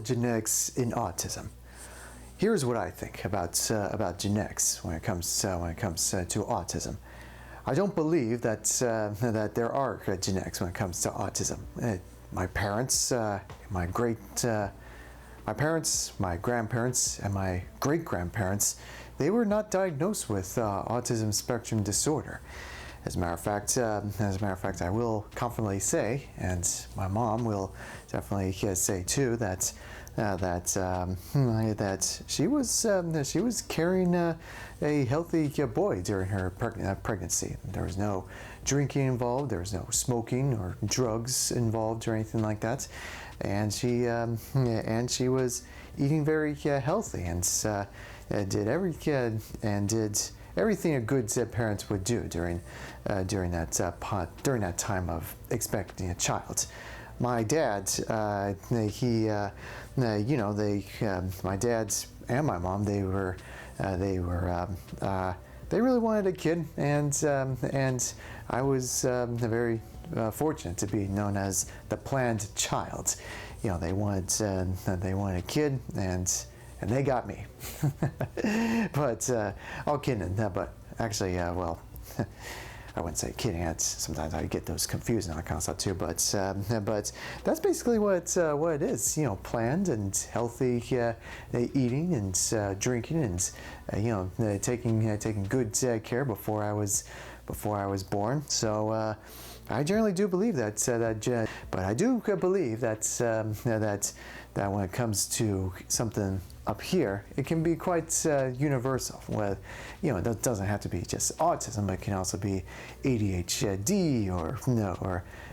genetics in autism. Here's what I think about genetics when it comes to autism. I don't believe that there are genetics when it comes to autism. My parents, my grandparents, and my great-grandparents, they were not diagnosed with autism spectrum disorder. As a matter of fact, I will confidently say, and my mom will definitely say too, that she was carrying a healthy boy during her pregnancy. There was no drinking involved. There was no smoking or drugs involved or anything like that, and she was eating very healthy and did everything a good parent would do during that time of expecting a child. My dad, my dad and my mom, they really wanted a kid, and I was very fortunate to be known as the planned child. You know, they wanted a kid, and they got me. But all kidding, but actually, well, I wouldn't say kidding. Sometimes I get those confused and all that kind of stuff too. But that's basically what it is. You know, planned and healthy eating and drinking and taking good care before I was born. So I generally do believe that but I do believe that when it comes to something up here, it can be quite universal. Well, it doesn't have to be just autism, but it can also be ADHD or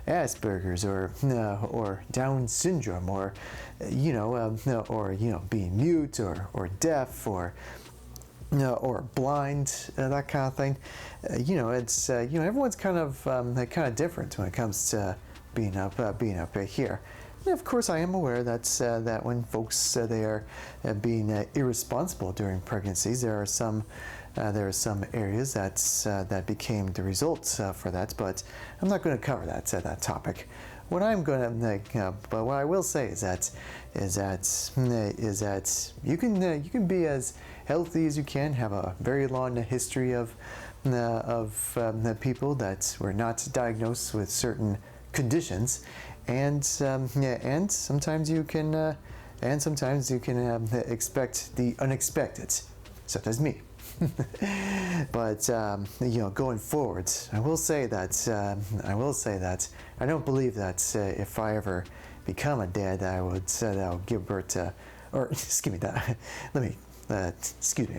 Asperger's or Down syndrome or being mute or deaf or blind, that kind of thing. It's everyone's kind of different when it comes to being up here. And of course, I am aware that when folks they are being irresponsible during pregnancies, there are some areas that became the result for that. But I'm not going to cover that topic. What I'm going to, but what I will say is that you can be as healthy as you can, have a very long history of people that were not diagnosed with certain conditions, and sometimes you can expect the unexpected, such as me. But going forward, I will say that I don't believe that if I ever become a dad, that I would give birth to, or excuse me,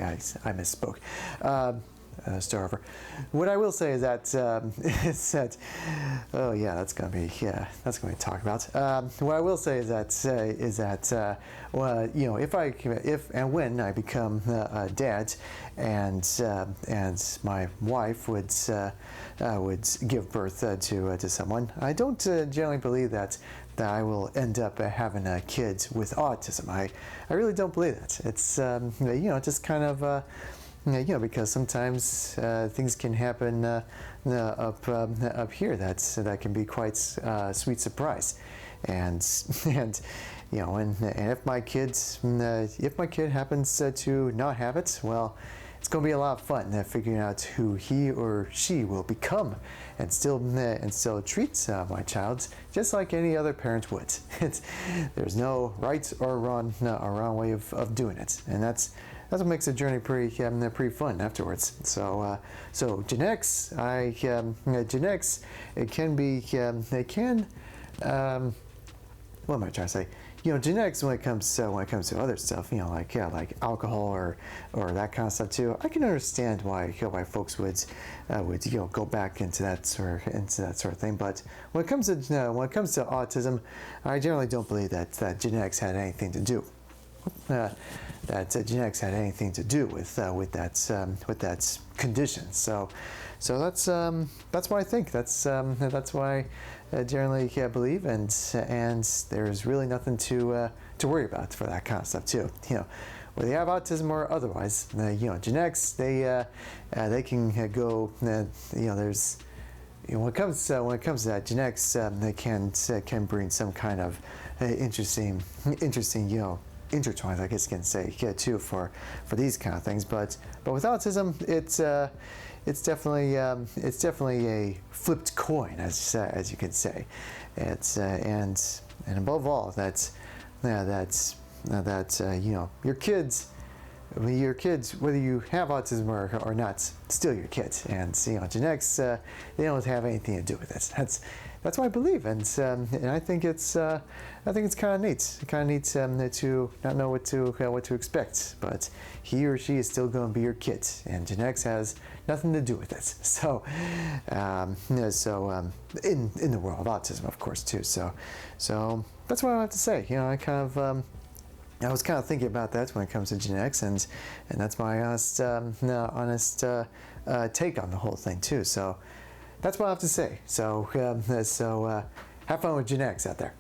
I misspoke. Start over. What I will say is that oh yeah, that's gonna be talked about. What I will say is that if and when I become a dad, and my wife would give birth to someone, I don't generally believe that I will end up having a kid with autism. I really don't believe that. It's just kind of. Because sometimes things can happen up here that can be quite a sweet surprise, and if my kid happens to not have it, well, it's going to be a lot of fun figuring out who he or she will become, and still treat my child just like any other parent would. There's no right or wrong way of doing it, and that's what makes the journey pretty fun afterwards. So genetics, genetics, it can be, what am I trying to say? Genetics when it comes to other stuff, like alcohol or that kind of stuff too. I can understand why folks would go back into that sort of thing. But when it comes to autism, I generally don't believe that genetics had anything to do. That genetics had anything to do with that condition. So that's what I think. That's why I generally believe, and there's really nothing to worry about for that kind of stuff too. Whether you have autism or otherwise, genetics they can go. There's. When it comes to that, genetics they can bring some kind of interesting, intertwined, I guess you can say, too, for these kind of things. But with autism, it's definitely a flipped coin, as you could say. It's and above all, your kids. Your kids, whether you have autism or not, still your kids. And genetics, they don't have anything to do with it. That's what I believe, and I think it's kind of neat. Kind of neat to not know what to expect, but he or she is still going to be your kid, and genetics has nothing to do with it. So, in the world of autism, of course, too. So that's what I have to say. I was kind of thinking about that when it comes to genetics, and that's my honest take on the whole thing too. So that's what I have to say. So have fun with genetics out there.